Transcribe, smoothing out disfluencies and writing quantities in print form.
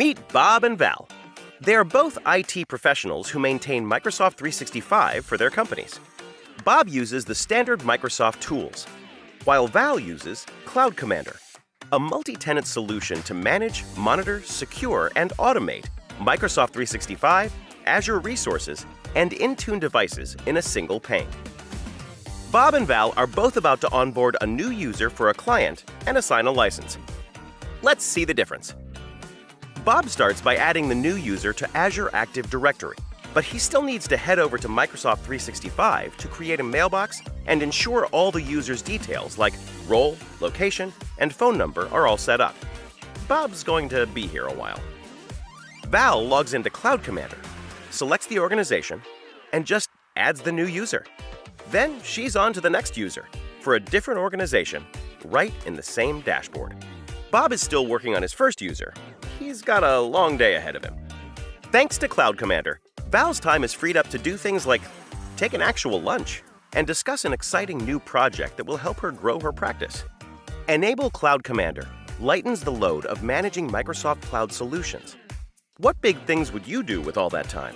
Meet Bob and Val. They are both IT professionals who maintain Microsoft 365 for their companies. Bob uses the standard Microsoft tools, while Val uses Cloud Commander, a multi-tenant solution to manage, monitor, secure, and automate Microsoft 365, Azure resources, and InTune devices in a single pane. Bob and Val are both about to onboard a new user for a client and assign a license. Let's see the difference. Bob starts by adding the new user to Azure Active Directory, but he still needs to head over to Microsoft 365 to create a mailbox and ensure all the user's details like role, location, and phone number are all set up. Bob's going to be here a while. Val logs into Cloud Commander, selects the organization, and just adds the new user. Then she's on to the next user for a different organization right in the same dashboard. Bob is still working on his first user. He's got a long day ahead of him. Thanks to Cloud Commander, Val's time is freed up to do things like take an actual lunch and discuss an exciting new project that will help her grow her practice. Enable Cloud Commander lightens the load of managing Microsoft Cloud solutions. What big things would you do with all that time?